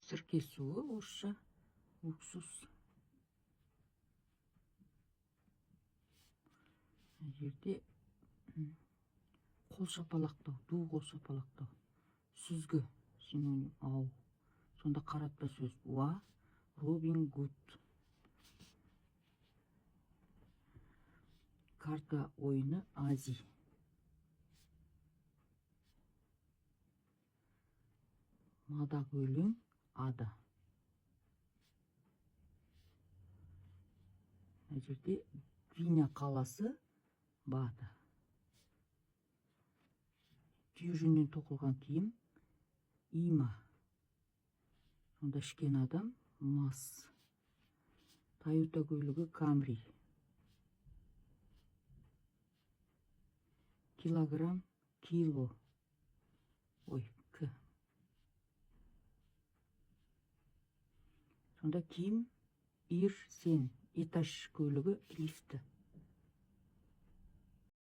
сірке суы, орысша уксус. Жерде қол шапалақтау, ду қол шапалақтау. Сүзгі синоним ау. Сонда қаратпа сөз уа, Робин Гуд. Карта ойыны Ази. Мадақ өлең Ада. Мына жерде Виня қаласы Бада. Түйе жүннен тоқылған киім Има. Сонда ішкен адам Мас. Тойота көлігі Камри. Килограмм кило. Ой, к. Сонда киім Ир сен. Этаж көлігі лифті.